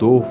2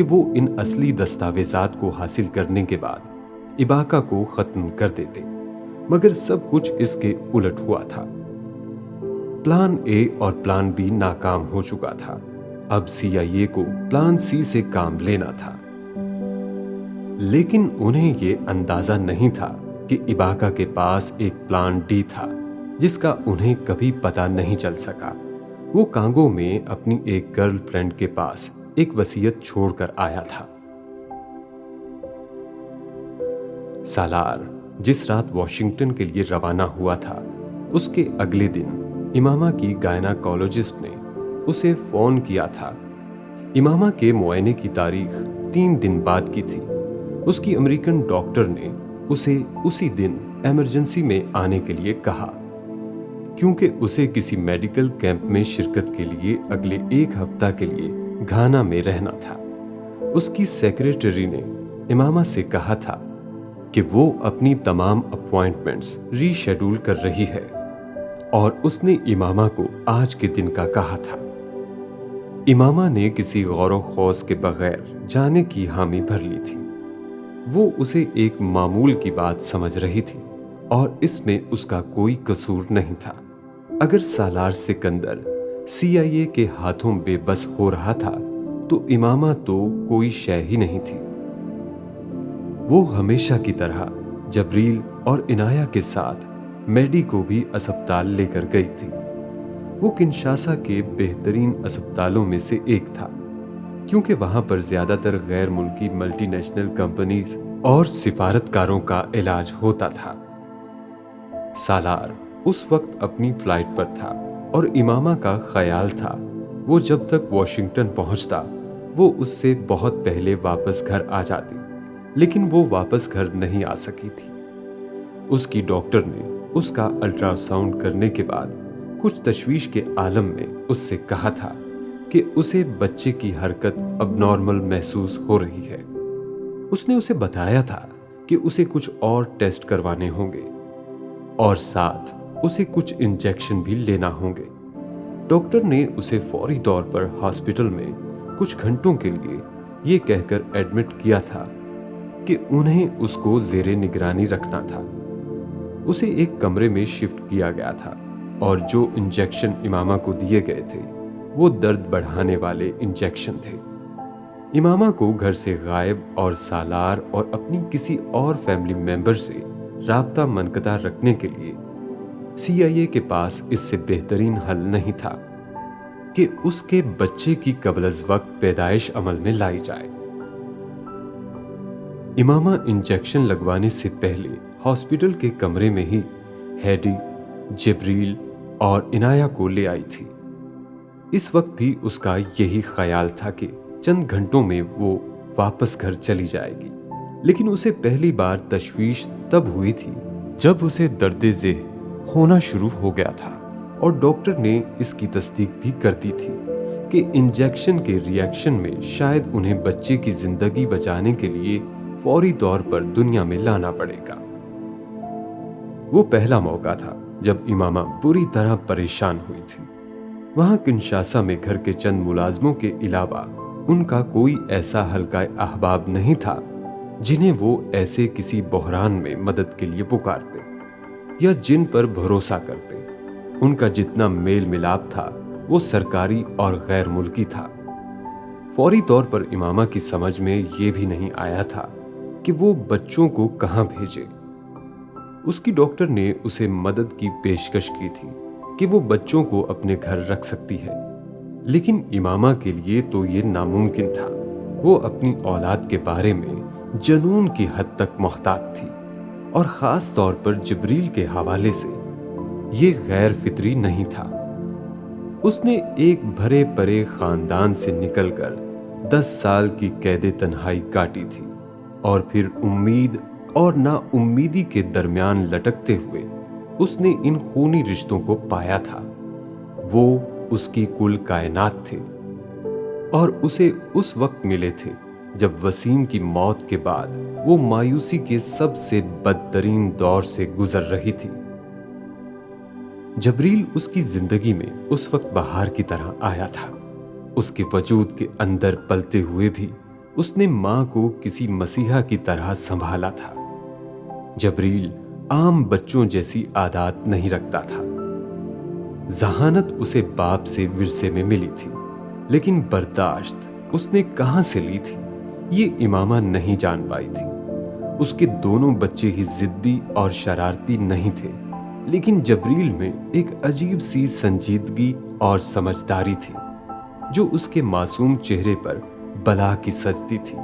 کہ وہ ان اصلی دستاویزات کو حاصل کرنے کے بعد اباقہ کو ختم کر دیتے، مگر سب کچھ اس کے الٹ ہوا تھا۔ پلان اے اور پلان بی ناکام ہو چکا تھا۔ اب CIA کو پلان سی سے کام لینا تھا، لیکن انہیں یہ اندازہ نہیں تھا کہ اباقہ کے پاس ایک پلان ڈی تھا جس کا انہیں کبھی پتہ نہیں چل سکا۔ وہ کانگو میں اپنی ایک گرل فرینڈ کے پاس ایک وصیت چھوڑ کر آیا تھا۔ سالار جس رات واشنگٹن کے لیے روانہ ہوا تھا، اس کے اگلے دن امامہ کی گائناکولوجسٹ نے اسے فون کیا تھا۔ امامہ کے معائنے کی تاریخ 3 دن بعد کی تھی۔ اس کی امریکن ڈاکٹر نے اسے اسی دن ایمرجنسی میں آنے کے لیے کہا، کیونکہ اسے کسی میڈیکل کیمپ میں شرکت کے لیے اگلے 1 ہفتہ کے لیے گھانا میں رہنا تھا۔ اس کی سیکریٹری نے امامہ سے کہا تھا کہ وہ اپنی تمام اپوائنٹمنٹس ری شیڈول کر رہی ہے، اور اس نے امامہ کو آج کے دن کا کہا تھا۔ امامہ نے کسی غور و خوض کے بغیر جانے کی حامی بھر لی تھی۔ وہ اسے ایک معمول کی بات سمجھ رہی تھی، اور اس میں اس کا کوئی قصور نہیں تھا۔ اگر سالار سکندر CIA کے ہاتھوں بے بس ہو رہا تھا تو امامہ تو کوئی شے ہی نہیں تھی۔ وہ ہمیشہ کی طرح جبریل اور عنایہ کے ساتھ میڈی کو بھی اسپتال لے کر گئی تھی۔ وہ کنشاسا کے بہترین اسپتالوں میں سے ایک تھا، کیونکہ وہاں پر زیادہ تر غیر ملکی ملٹی نیشنل کمپنیز اور سفارتکاروں کا علاج ہوتا تھا۔ سالار اس وقت اپنی فلائٹ پر تھا، اور امامہ کا خیال تھا وہ جب تک واشنگٹن پہنچتا وہ اس سے بہت پہلے واپس گھر آ جاتی، لیکن وہ واپس گھر نہیں آ سکی تھی۔ اس کی ڈاکٹر نے اس کا الٹرا ساؤنڈ کرنے کے بعد کچھ تشویش کے عالم میں اس سے کہا تھا کہ اسے بچے کی حرکت اب نارمل محسوس ہو رہی ہے۔ اس نے اسے بتایا تھا کہ اسے کچھ اور ٹیسٹ کروانے ہوں گے، اور ساتھ اسے کچھ انجیکشن بھی لینا ہوں گے۔ ڈاکٹر نے اسے فوری طور پر ہاسپٹل میں کچھ گھنٹوں کے لیے یہ کہہ کر ایڈمٹ کیا تھا کہ انہیں اس کو زیر نگرانی رکھنا تھا۔ اسے ایک کمرے میں شفٹ کیا گیا تھا، اور جو انجیکشن امامہ کو دیے گئے تھے وہ درد بڑھانے والے انجیکشن تھے۔ امامہ کو گھر سے غائب اور سالار اور اپنی کسی اور فیملی ممبر سے رابطہ منقطع رکھنے کے لیے CIA کے پاس اس سے بہترین حل نہیں تھا کہ اس کے بچے کی قبل از وقت پیدائش عمل میں لائی جائے۔ امامہ انجیکشن لگوانے سے پہلے ہاسپٹل کے کمرے میں ہی ہیڈی، جبریل اور عنایہ کو لے آئی تھی۔ اس وقت بھی اس کا یہی خیال تھا کہ چند گھنٹوں میں وہ واپس گھر چلی جائے گی، لیکن اسے پہلی بار تشویش تب ہوئی تھی جب اسے درد ذہ ہونا شروع ہو گیا تھا، اور ڈاکٹر نے اس کی تصدیق بھی کر دی تھی کہ انجیکشن کے ری ایکشن میں شاید انہیں بچے کی زندگی بچانے کے لیے فوری طور پر دنیا میں لانا پڑے گا۔ وہ پہلا موقع تھا جب امامہ بری طرح پریشان ہوئی تھی۔ وہاں کنشاسا میں گھر کے چند ملازموں کے علاوہ ان کا کوئی ایسا حلقہ احباب نہیں تھا جنہیں وہ ایسے کسی بحران میں مدد کے لیے پکارتے یا جن پر بھروسہ کرتے۔ ان کا جتنا میل ملاپ تھا وہ سرکاری اور غیر ملکی تھا۔ فوری طور پر امامہ کی سمجھ میں یہ بھی نہیں آیا تھا کہ وہ بچوں کو کہاں بھیجے۔ اس کی ڈاکٹر نے اسے مدد کی پیشکش کی تھی کہ وہ بچوں کو اپنے گھر رکھ سکتی ہے، لیکن امامہ کے لیے تو یہ ناممکن تھا۔ وہ اپنی اولاد کے بارے میں جنون کی حد تک محتاط تھی، اور خاص طور پر جبریل کے حوالے سے یہ غیر فطری نہیں تھا۔ اس نے ایک بھرے پرے خاندان سے نکل کر 10 سال کی قید تنہائی کاٹی تھی، اور پھر امید اور نا امیدی کے درمیان لٹکتے ہوئے اس نے ان خونی رشتوں کو پایا تھا۔ وہ اس کی کل کائنات تھے، اور اسے اس وقت ملے تھے جب وسیم کی موت کے بعد وہ مایوسی کے سب سے بدترین دور سے گزر رہی تھی۔ جبریل اس کی زندگی میں اس وقت بہار کی طرح آیا تھا۔ اس کے وجود کے اندر پلتے ہوئے بھی اس نے ماں کو کسی مسیحا کی طرح سنبھالا تھا۔ جبریل عام بچوں جیسی عادات نہیں رکھتا تھا۔ ذہانت اسے باپ سے ورثے میں ملی تھی، لیکن برداشت اس نے کہاں سے لی تھی یہ امامہ نہیں جان پائی تھی۔ اس کے دونوں بچے ہی ضدی اور شرارتی نہیں تھے، لیکن جبریل میں ایک عجیب سی سنجیدگی اور سمجھداری تھی جو اس کے معصوم چہرے پر بلا کی سجتی تھی۔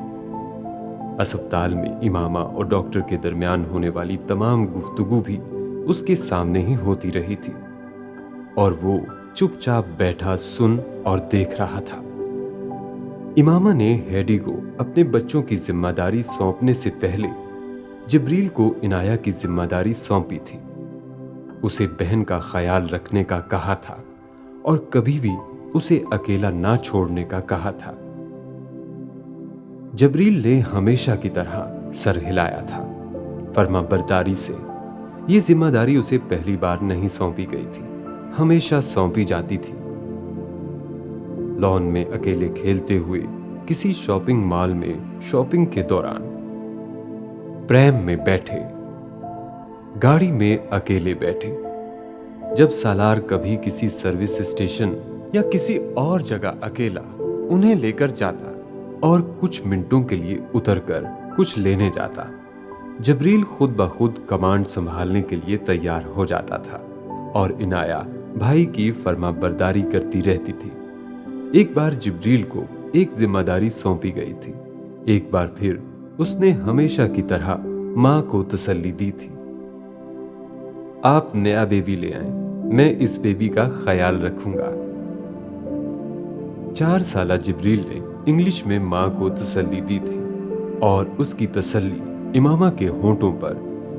اسپتال میں امامہ اور ڈاکٹر کے درمیان ہونے والی تمام گفتگو بھی اس کے سامنے ہی ہوتی رہی تھی، اور وہ چپ چاپ بیٹھا سن اور دیکھ رہا تھا۔ امامہ نے ہیڈی کو اپنے بچوں کی ذمہ داری سونپنے سے پہلے جبریل کو عنایہ کی ذمہ داری سونپی تھی۔ اسے بہن کا خیال رکھنے کا کہا تھا اور کبھی بھی اسے اکیلا نہ چھوڑنے کا کہا تھا۔ جبریل نے ہمیشہ کی طرح سر ہلایا تھا۔ فرما برداری سے یہ ذمہ داری اسے پہلی بار نہیں سونپی گئی تھی، ہمیشہ سونپی جاتی تھی۔ لان میں اکیلے کھیلتے ہوئے، کسی شاپنگ مال میں شاپنگ کے دوران، پریم میں بیٹھے، گاڑی میں اکیلے بیٹھے، جب سالار کبھی کسی سروس اسٹیشن یا کسی اور جگہ اکیلا انہیں لے کر جاتا اور کچھ منٹوں کے لیے اتر کر کچھ لینے جاتا، جبریل خود بخود کمانڈ سنبھالنے کے لیے تیار ہو جاتا تھا اور عنایہ بھائی کی فرما برداری کرتی رہتی تھی۔ ایک بار جبریل کو ایک ذمہ داری سونپی گئی تھی، ایک بار پھر اس نے ہمیشہ کی طرح ماں کو تسلی دی تھی۔ آپ نیا بیبی لے آئیں، میں اس بیبی کا خیال رکھوں گا۔ 4 سالہ جبریل نے انگلش میں ماں کو تسلی دی تھی، اور اس کی تسلی امامہ کے ہونٹوں پر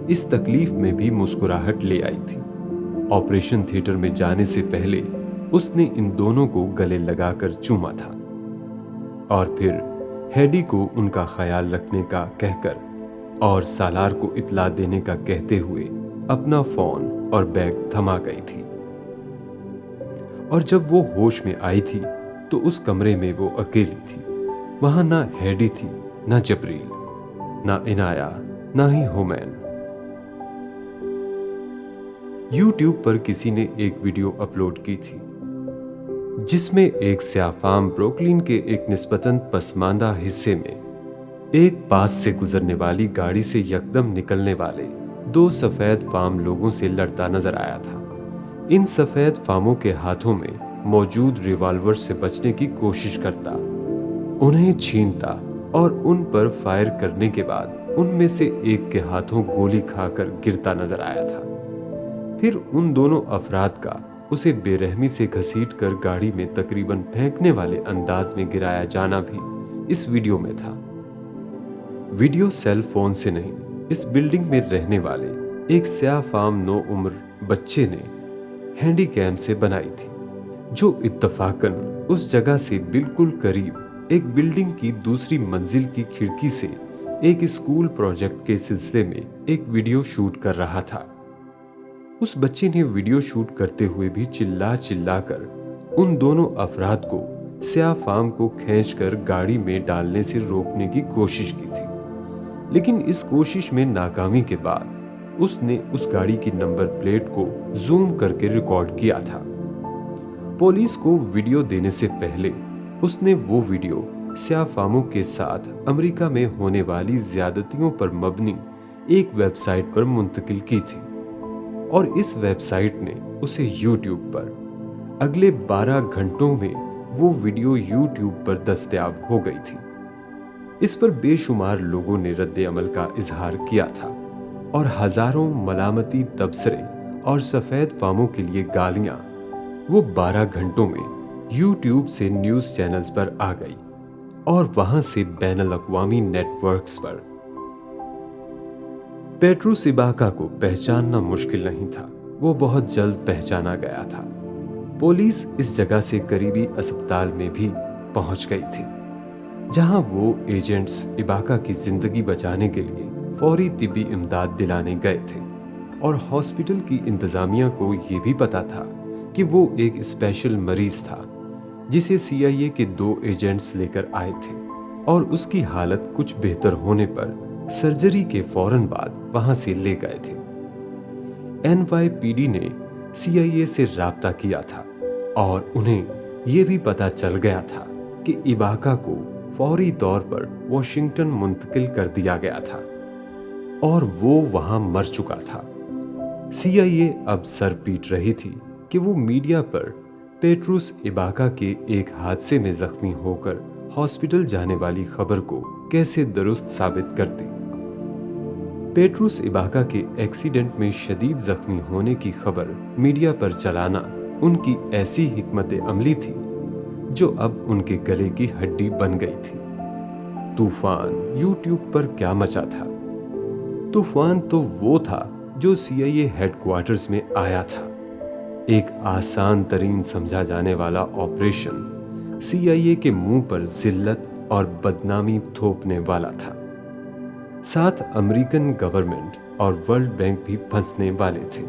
اس تکلیف میں بھی مسکراہٹ لے آئی تھی۔ آپریشن تھیٹر میں جانے سے پہلے اس نے ان دونوں کو گلے لگا کر چوما تھا، اور پھر ہیڈی کو ان کا خیال رکھنے کا کہہ کر اور سالار کو اطلاع دینے کا کہتے ہوئے اپنا فون اور بیگ تھما گئی تھی۔ اور جب وہ ہوش میں آئی تھی تو اس کمرے میں وہ اکیلی تھی۔ وہاں نہ ہیڈی تھی، نہ جبریل، نہ عنایہ، نہ ہی ہومین۔ یوٹیوب پر کسی نے ایک ویڈیو اپلوڈ کی تھی جس میں ایک سیاہ فام بروکلین کے ایک نسبتاً پسماندہ حصے میں ایک پاس سے گزرنے والی گاڑی سے یکدم نکلنے والے 2 سفید فام لوگوں سے لڑتا نظر آیا تھا۔ ان سفید فاموں کے ہاتھوں میں موجود ریوالور سے بچنے کی کوشش کرتا، انہیں چھینتا اور ان پر فائر کرنے کے بعد ان میں سے ایک کے ہاتھوں گولی کھا کر گرتا نظر آیا تھا۔ پھر ان دونوں افراد کا اسے بے رحمی سے گھسیٹ کر گاڑی میں تقریباً پھینکنے والے انداز میں گرایا جانا بھی اس ویڈیو میں تھا۔ ویڈیو سیل فون سے نہیں، اس بلڈنگ میں رہنے والے ایک سیاہ فام نو عمر بچے نے ہینڈی کیم سے بنائی تھی، جو اتفاقاً اس جگہ سے بالکل قریب ایک بلڈنگ کی دوسری منزل کی کھڑکی سے ایک اسکول پروجیکٹ کے سلسلے میں ایک ویڈیو شوٹ کر رہا تھا۔ اس بچے نے ویڈیو شوٹ کرتے ہوئے بھی چلا چلا کر ان دونوں افراد کو سیاہ فام کو کھینچ کر گاڑی میں ڈالنے سے روکنے کی کوشش کی تھی، لیکن اس کوشش میں ناکامی کے بعد اس نے اس گاڑی کی نمبر پلیٹ کو زوم کر کے ریکارڈ کیا تھا۔ پولیس کو ویڈیو دینے سے پہلے اس نے وہ ویڈیو سیاہ فاموں کے ساتھ امریکہ میں ہونے والی زیادتیوں پر مبنی ایک ویب سائٹ پر منتقل کی تھی، اور اس ویب سائٹ نے اسے یوٹیوب پر اگلے 12 گھنٹوں میں وہ ویڈیو یوٹیوب پر دستیاب ہو گئی تھی۔ اس پر بے شمار لوگوں نے رد عمل کا اظہار کیا تھا، اور ہزاروں ملامتی تبصرے اور سفید فاموں کے لیے گالیاں وہ 12 گھنٹوں میں یوٹیوب سے نیوز چینلز پر آ گئی اور وہاں سے بین الاقوامی نیٹ ورکس پر۔ پیٹرو سیباکا کو پہچاننا مشکل نہیں تھا، وہ بہت جلد پہچانا گیا تھا۔ پولیس اس جگہ سے قریبی اسپتال میں بھی پہنچ گئی تھی، جہاں وہ ایجنٹس ایباکا کی زندگی بچانے کے لیے فوری طبی امداد دلانے گئے تھے، اور ہاسپٹل کی انتظامیہ کو یہ بھی پتا تھا کہ وہ ایک اسپیشل مریض تھا جسے CIA کے 2 ایجنٹس لے کر آئے تھے، اور اس کی حالت کچھ بہتر ہونے پر سرجری کے فوراً بعد وہاں سے لے گئے تھے۔ NYPD نے CIA سے رابطہ کیا تھا اور انہیں یہ بھی پتا چل گیا تھا کہ ایباکا کو فوری طور پر واشنگٹن منتقل کر دیا گیا تھا اور وہ وہاں مر چکا تھا۔ CIA اب سر پیٹ رہی تھی کہ وہ میڈیا پر پیٹروس ایباکا کے ایک حادثے میں زخمی ہو کر ہاسپٹل جانے والی خبر کو کیسے درست ثابت کرتی۔ پیٹروس ایباکا کے ایکسیڈنٹ میں شدید زخمی ہونے کی خبر میڈیا پر چلانا ان کی ایسی حکمت عملی تھی جو اب ان کے گلے کی ہڈی بن گئی تھی۔ طوفان یوٹیوب پر کیا مچا تھا؟ طوفان تو وہ تھا جو CIA ہیڈ کوارٹرز میں آیا تھا۔ ایک آسان ترین سمجھا جانے والا آپریشن CIA کے منہ پر ذلت اور بدنامی تھوپنے والا تھا۔ ساتھ امریکن گورنمنٹ اور ورلڈ بینک بھی پھنسنے والے تھے،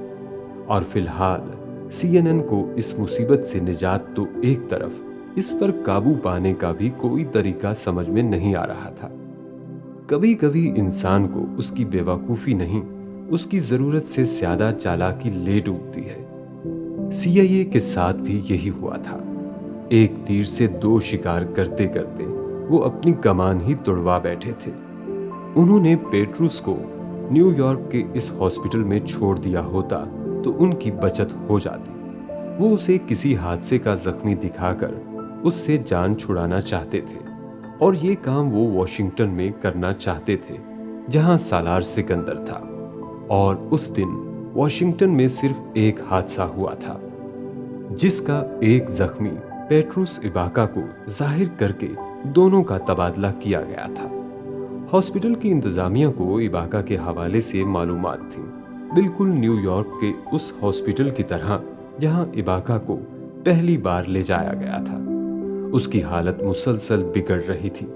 اور فی الحال CNN کو اس مصیبت سے نجات تو ایک طرف، اس پر قابو پانے کا بھی کوئی طریقہ سمجھ میں نہیں آ رہا تھا۔ کبھی کبھی انسان کو اس کی بے وقوفی نہیں، اس کی ضرورت سے زیادہ چالاکی لے ڈوبتی ہے۔ CIA کے ساتھ بھی یہی ہوا تھا۔ ایک تیر سے دو شکار کرتے کرتے وہ اپنی کمان ہی توڑوا بیٹھے تھے۔ انہوں نے پیٹروس کو نیو یارک کے اس ہاسپٹل میں چھوڑ دیا ہوتا تو ان کی بچت ہو جاتی۔ وہ اسے کسی حادثے کا زخمی دکھا کر اس سے جان چھڑانا چاہتے تھے، اور یہ کام وہ واشنگٹن میں کرنا چاہتے تھے جہاں سالار سکندر تھا۔ اور اس دن واشنگٹن میں صرف ایک حادثہ ہوا تھا جس کا ایک زخمی پیٹروس ایباکا کو ظاہر کر کے دونوں کا تبادلہ کیا گیا تھا۔ ہاسپٹل کی انتظامیہ کو ایباکا کے حوالے سے معلومات تھیں، بالکل نیو یارک کے اس ہاسپٹل کی طرح جہاں ایباکا کو پہلی بار لے جایا گیا تھا۔ اس کی حالت مسلسل بگڑ رہی تھی،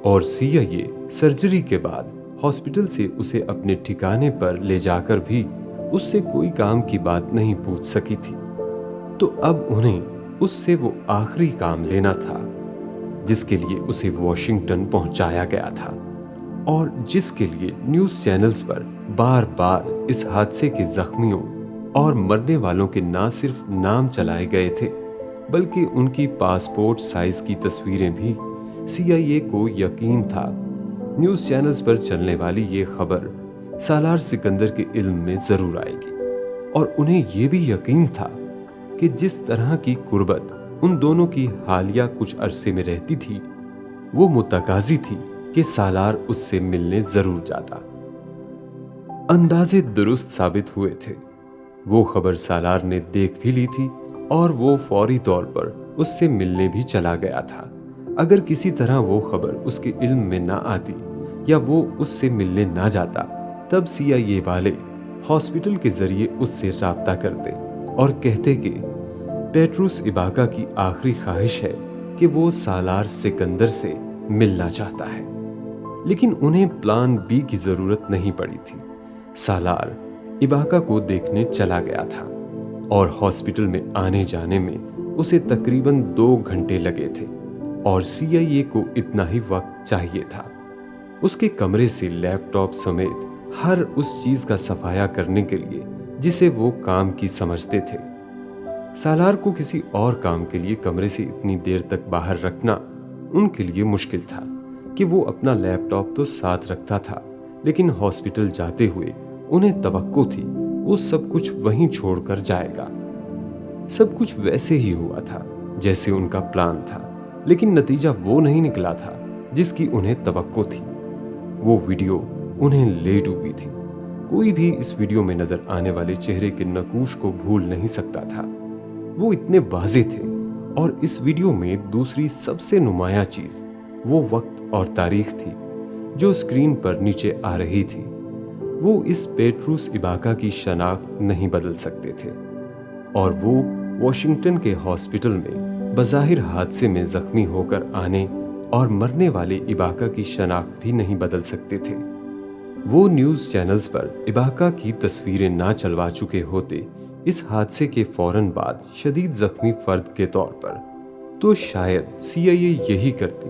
اور CIA سرجری کے بعد ہاسپٹل سے اسے اپنے ٹھکانے پر لے جا کر بھی اس سے کوئی کام کی بات نہیں پوچھ سکی تھی۔ تو اب انہیں اس سے وہ آخری کام لینا تھا جس کے لیے اسے واشنگٹن پہنچایا گیا تھا، اور جس کے لیے نیوز چینلز پر بار بار اس حادثے کے زخمیوں اور مرنے والوں کے نہ صرف نام چلائے گئے تھے بلکہ ان کی پاسپورٹ سائز کی تصویریں بھی۔ CIA کو یقین تھا نیوز چینلز پر چلنے والی یہ خبر سالار سکندر کے علم میں ضرور آئے گی، اور انہیں یہ بھی یقین تھا کہ جس طرح کی قربت ان دونوں کی حالیہ کچھ عرصے میں رہتی تھی وہ متقاضی تھی کہ سالار اس سے ملنے ضرور جاتا۔ اندازے درست ثابت ہوئے تھے۔ وہ خبر سالار نے دیکھ بھی لی تھی اور وہ فوری طور پر اس سے ملنے بھی چلا گیا تھا۔ اگر کسی طرح وہ خبر اس کے علم میں نہ آتی یا وہ اس سے ملنے نہ جاتا، تب CIA والے ہاسپٹل کے ذریعے اس سے رابطہ کرتے اور کہتے کہ پیٹروس ایباکا کی آخری خواہش ہے کہ وہ سالار سکندر سے ملنا چاہتا ہے۔ لیکن انہیں پلان B کی ضرورت نہیں پڑی تھی۔ سالار ایباکا کو دیکھنے چلا گیا تھا، اور ہاسپٹل میں آنے جانے میں اسے تقریباً 2 گھنٹے لگے تھے، اور CIA کو اتنا ہی وقت چاہیے تھا۔ اس کے کمرے سے لیپ ٹاپ سمیت ہر اس چیز کا صفایا کرنے کے لیے جسے وہ کام کی سمجھتے تھے۔ سالار کو کسی اور کام کے لیے کمرے سے اتنی دیر تک باہر رکھنا ان کے لیے مشکل تھا کہ وہ اپنا لیپ ٹاپ تو ساتھ رکھتا تھا، لیکن ہاسپٹل جاتے ہوئے انہیں توقع تھی وہ سب کچھ وہیں چھوڑ کر جائے گا۔ سب کچھ ویسے ہی ہوا تھا جیسے ان کا پلان تھا، لیکن نتیجہ وہ نہیں نکلا تھا جس کی انہیں توقع تھی۔ وہ ویڈیو انہیں لے ڈوبی تھی۔ کوئی بھی اس ویڈیو میں نظر آنے والے چہرے کے نقوش کو بھول نہیں سکتا تھا، وہ اتنے واضح تھے۔ اور اس ویڈیو میں دوسری سب سے نمایاں چیز وہ وقت اور تاریخ تھی جو اسکرین پر نیچے آ رہی تھی۔ وہ اس پیٹروس ایباکا کی شناخت نہیں بدل سکتے تھے، اور وہ واشنگٹن کے ہاسپٹل میں بظاہر حادثے میں زخمی ہو کر آنے اور مرنے والے ایباکا کی شناخت بھی نہیں بدل سکتے تھے۔ وہ نیوز چینلز پر ایباکا کی تصویریں نہ چلوا چکے ہوتے اس حادثے کے فوراً بعد شدید زخمی فرد کے طور پر، تو شاید CIA یہی کرتی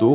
2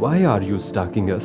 Why are you stalking us?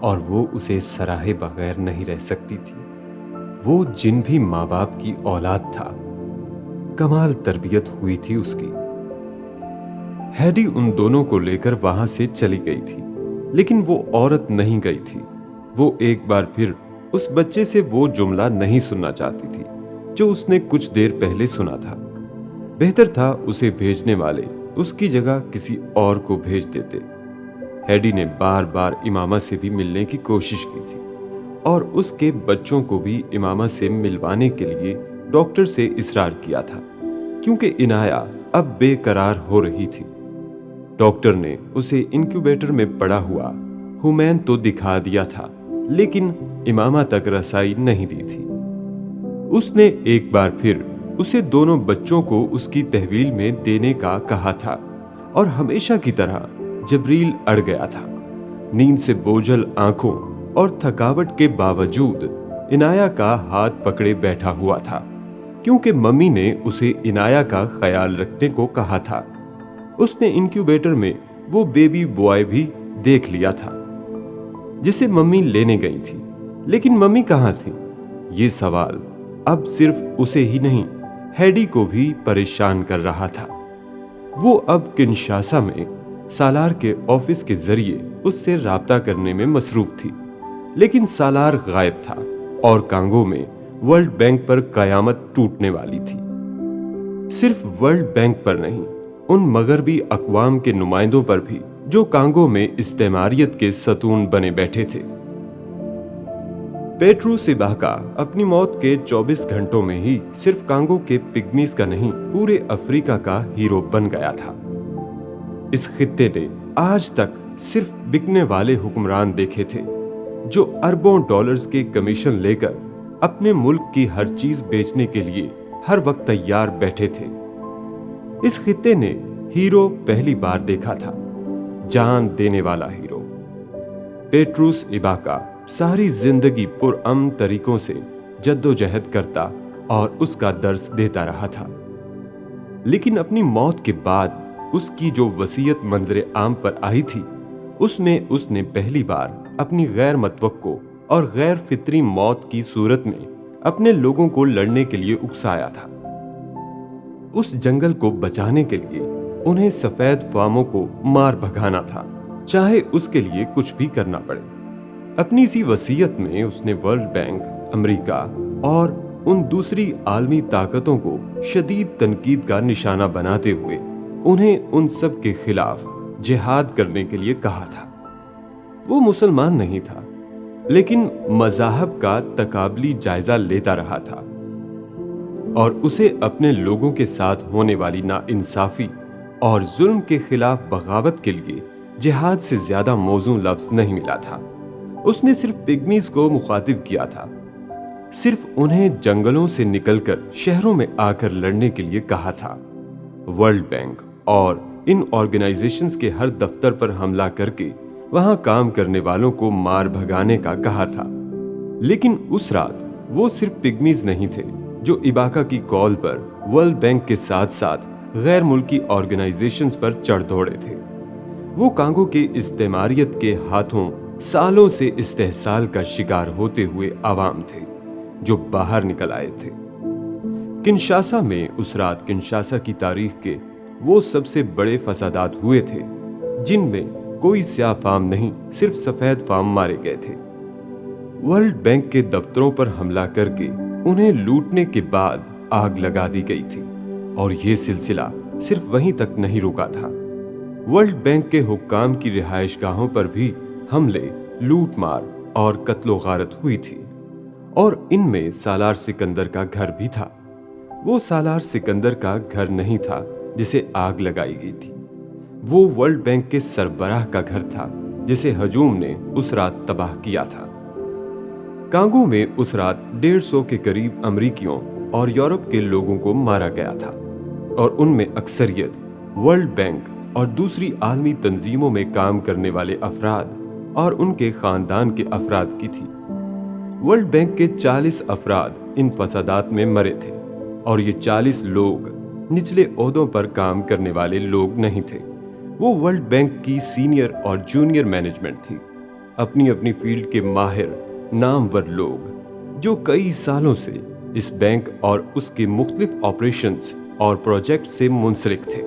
اور وہ اسے سراہے بغیر نہیں رہ سکتی تھی۔ وہ جن بھی ماں باپ کی اولاد تھا، کمال تربیت ہوئی تھی اس کی۔ ہیڈی ان دونوں کو لے کر وہاں سے چلی گئی تھی، لیکن وہ عورت نہیں گئی تھی۔ وہ ایک بار پھر اس بچے سے وہ جملہ نہیں سننا چاہتی تھی جو اس نے کچھ دیر پہلے سنا تھا۔ بہتر تھا اسے بھیجنے والے اس کی جگہ کسی اور کو بھیج دیتے۔ ہیڈی نے بار بار امامہ سے بھی ملنے کی کوشش کی تھی اور اس کے بچوں کو بھی امامہ سے ملوانے کے لیے ڈاکٹر سے اصرار کیا تھا، کیونکہ عنایہ اب بے قرار ہو رہی تھی۔ ڈاکٹر نے اسے انکیوبیٹر میں پڑا ہوا ہمین تو دکھا دیا تھا، لیکن امامہ تک رسائی نہیں دی تھی۔ اس نے ایک بار پھر اسے دونوں بچوں کو اس کی تحویل میں دینے کا کہا تھا، اور ہمیشہ کی طرح جبریل اڑ گیا تھا۔ نیند سے بوجھل آنکھوں اور تھکاوٹ کے باوجود عنایہ کا ہاتھ پکڑے بیٹھا ہوا تھا، کیونکہ ممی نے اسے عنایہ کا خیال رکھنے کو کہا تھا۔ اس نے انکیوبیٹر میں وہ بیبی بوائے بھی دیکھ لیا تھا جسے ممی لینے گئی تھی، لیکن ممی کہاں تھی؟ یہ سوال اب صرف اسے ہی نہیں، ہیڈی کو بھی پریشان کر رہا تھا۔ وہ اب کنشاسا میں سالار کے آفس کے ذریعے اس سے رابطہ کرنے میں مصروف تھی، لیکن سالار غائب تھا اور کانگو میں ورلڈ بینک پر قیامت ٹوٹنے والی تھی۔ صرف ورلڈ بینک پر نہیں، ان مغربی اقوام کے نمائندوں پر بھی جو کانگو میں استعماریت کے ستون بنے بیٹھے تھے۔ پیٹرو سباکا اپنی موت کے 24 گھنٹوں میں ہی صرف کانگو کے پگمیز کا نہیں، پورے افریقہ کا ہیرو بن گیا تھا۔ اس خطے نے آج تک صرف بکنے والے حکمران دیکھے تھے جو اربوں ڈالرز کے کمیشن لے کر اپنے ملک کی ہر چیز بیچنے کے لیے ہر وقت تیار بیٹھے تھے۔ اس خطے نے ہیرو پہلی بار دیکھا تھا، جان دینے والا ہیرو۔ پیٹروس ایباکا ساری زندگی پرامن طریقوں سے جدوجہد کرتا اور اس کا درس دیتا رہا تھا، لیکن اپنی موت کے بعد اس کی جو وصیت منظر عام پر آئی تھی، اس میں اس نے پہلی بار اپنی غیر متوقع اور غیر فطری موت کی صورت میں اپنے لوگوں کو لڑنے کے لیے اکسایا تھا۔ اس جنگل کو بچانے کے لیے انہیں سفید فاموں کو مار بھگانا تھا، چاہے اس کے لیے کچھ بھی کرنا پڑے۔ اپنی اسی وصیت میں اس نے ورلڈ بینک، امریکہ اور ان دوسری عالمی طاقتوں کو شدید تنقید کا نشانہ بناتے ہوئے انہیں ان سب کے خلاف جہاد کرنے کے لیے کہا تھا۔ وہ مسلمان نہیں تھا، لیکن مذاہب کا تقابلی جائزہ لیتا رہا تھا، اور اسے اپنے لوگوں کے ساتھ ہونے والی ناانصافی اور ظلم کے خلاف بغاوت کے لیے جہاد سے زیادہ موزوں لفظ نہیں ملا تھا۔ اس نے صرف پگمیز کو مخاطب کیا تھا، صرف انہیں جنگلوں سے نکل کر شہروں میں آ کر لڑنے کے لیے کہا تھا۔ ورلڈ بینک اور ان آرگنائزیشنز کے ہر دفتر پر حملہ کر کے وہاں کام کرنے والوں کو مار بھگانے کا کہا تھا، لیکن اس رات وہ صرف پگمیز نہیں تھے جو ایباکا کی کال پر ورلڈ بینک کے ساتھ ساتھ غیر ملکی آرگنائزیشنز پر چڑھ دوڑے تھے۔ وہ کانگو کے استعماریت کے ہاتھوں سالوں سے استحصال کا شکار ہوتے ہوئے عوام تھے جو باہر نکل آئے تھے۔ کنشاسا میں اس رات کنشاسا کی تاریخ کے وہ سب سے بڑے فسادات ہوئے تھے جن میں کوئی سیاہ فام نہیں، صرف سفید فام مارے گئے تھے۔ ورلڈ بینک کے دفتروں پر حملہ کر کے انہیں لوٹنے کے بعد آگ لگا دی گئی تھی، اور یہ سلسلہ صرف وہیں تک نہیں رکا تھا۔ ورلڈ بینک کے حکام کی رہائش گاہوں پر بھی حملے، لوٹ مار اور قتل و غارت ہوئی تھی، اور ان میں سالار سکندر کا گھر بھی تھا۔ وہ سالار سکندر کا گھر نہیں تھا جسے آگ لگائی گئی تھی، وہ ورلڈ بینک کے سربراہ کا گھر تھا جسے ہجوم نے اس رات تباہ کیا تھا۔ کانگو میں اس رات 150 کے قریب امریکیوں اور یورپ کے لوگوں کو مارا گیا تھا، اور ان میں اکثریت ورلڈ بینک اور دوسری عالمی تنظیموں میں کام کرنے والے افراد اور ان کے خاندان کے افراد کی تھی۔ ورلڈ بینک کے 40 افراد ان فسادات میں مرے تھے، اور یہ 40 لوگ نچلے عہدوں پر کام کرنے والے لوگ نہیں تھے، وہ ورلڈ بینک کی سینئر اور جونیئر مینجمنٹ تھی۔ اپنی اپنی فیلڈ کے ماہر نامور لوگ جو کئی سالوں سے اس بینک اور اس کے مختلف آپریشنز اور پروجیکٹ سے منسلک تھے،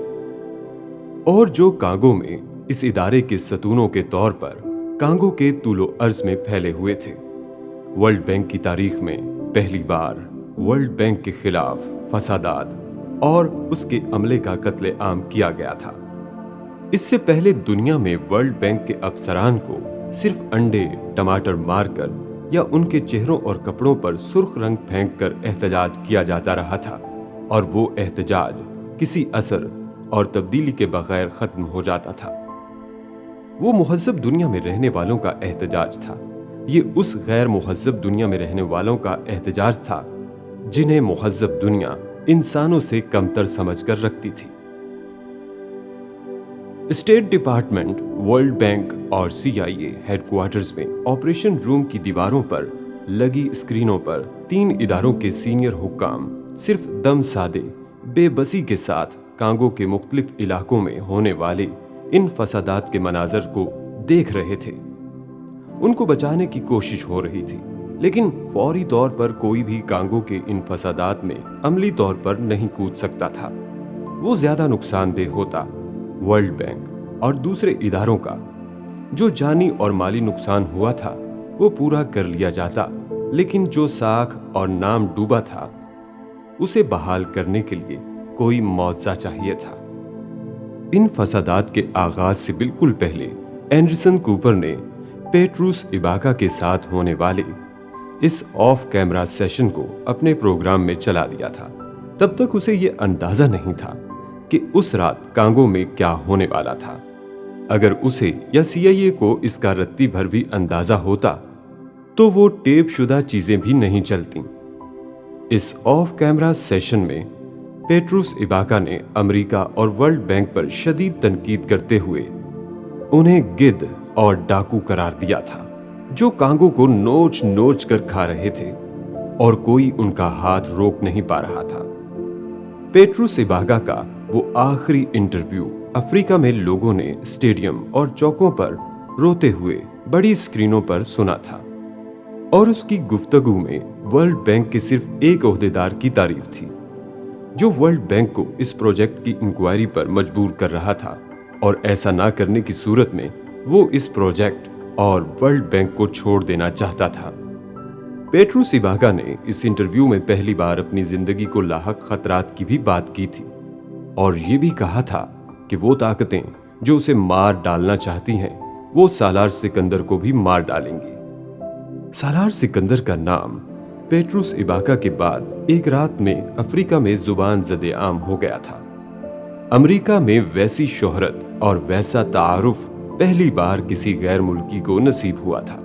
اور جو کانگو میں اس ادارے کے ستونوں کے طور پر کانگو کے طول و عرض میں پھیلے ہوئے تھے۔ ورلڈ بینک کی تاریخ میں پہلی بار ورلڈ بینک کے خلاف فسادات اور اس کے عملے کا قتل عام کیا گیا تھا۔ اس سے پہلے دنیا میں ورلڈ بینک کے افسران کو صرف انڈے ٹماٹر مار کر یا ان کے چہروں اور کپڑوں پر سرخ رنگ پھینک کر احتجاج کیا جاتا رہا تھا، اور وہ احتجاج کسی اثر اور تبدیلی کے بغیر ختم ہو جاتا تھا۔ وہ مہذب دنیا میں رہنے والوں کا احتجاج تھا، یہ اس غیر مہذب دنیا میں رہنے والوں کا احتجاج تھا جنہیں مہذب دنیا انسانوں سے کمتر سمجھ کر رکھتی تھی۔ اسٹیٹ ڈپارٹمنٹ، ورلڈ بینک اور CIA ہیڈ کوارٹرز میں آپریشن روم کی دیواروں پر لگی اسکرینوں پر 3 اداروں کے سینئر حکام صرف دم سادے بے بسی کے ساتھ کانگو کے مختلف علاقوں میں ہونے والے ان فسادات کے مناظر کو دیکھ رہے تھے۔ ان کو بچانے کی کوشش ہو رہی تھی، لیکن فوری طور پر کوئی بھی کانگو کے ان فسادات میں عملی طور پر نہیں کود سکتا تھا۔ وہ زیادہ نقصان دہ ہوتا ورلڈ بینک اور دوسرے اداروں کا جو جانی اور مالی نقصان ہوا تھا وہ پورا کر لیا جاتا، لیکن جو ساکھ اور نام ڈوبا تھا اسے بحال کرنے کے لیے کوئی معاوضہ چاہیے تھا۔ ان فسادات کے آغاز سے بالکل پہلے اینڈرسن کوپر نے پیٹروس ایباکا کے ساتھ ہونے والے اس آف کیمرہ سیشن کو اپنے پروگرام میں چلا دیا تھا۔ تب تک اسے یہ اندازہ نہیں تھا کہ اس رات کانگو میں کیا ہونے والا تھا۔ اگر اسے یا CIA کو اس کا رتی بھر بھی اندازہ ہوتا تو وہ ٹیپ شدہ چیزیں بھی نہیں چلتیں۔ اس آف کیمرہ سیشن میں پیٹروس ایباکا نے امریکہ اور ورلڈ بینک پر شدید تنقید کرتے ہوئے انہیں گدھ اور ڈاکو قرار دیا تھا جو کانگو کو نوچ نوچ کر کھا رہے تھے، اور کوئی ان کا ہاتھ روک نہیں پا رہا تھا۔ پیٹروس ایباکا کا وہ آخری انٹرویو افریقہ میں لوگوں نے اسٹیڈیم اور چوکوں پر روتے ہوئے بڑی اسکرینوں پر سنا تھا، اور اس کی گفتگو میں ورلڈ بینک کے صرف ایک عہدیدار کی تعریف تھی جو ورلڈ بینک کو اس پروجیکٹ کی انکوائری پر مجبور کر رہا تھا، اور ایسا نہ کرنے کی صورت میں وہ اس پروجیکٹ اور ورلڈ بینک کو چھوڑ دینا چاہتا تھا۔ پیٹروس ایباکا نے اس انٹرویو میں پہلی بار اپنی زندگی کو لاحق خطرات کی بھی بات کی تھی، اور یہ بھی کہا تھا کہ وہ طاقتیں جو اسے مار ڈالنا چاہتی ہیں وہ سالار سکندر کو بھی مار ڈالیں گی۔ سالار سکندر کا نام پیٹروس ایباکا کے بعد ایک رات میں افریقہ میں زبان زدِ عام ہو گیا تھا۔ امریکہ میں ویسی شہرت اور ویسا تعارف پہلی بار کسی غیر ملکی کو نصیب ہوا تھا۔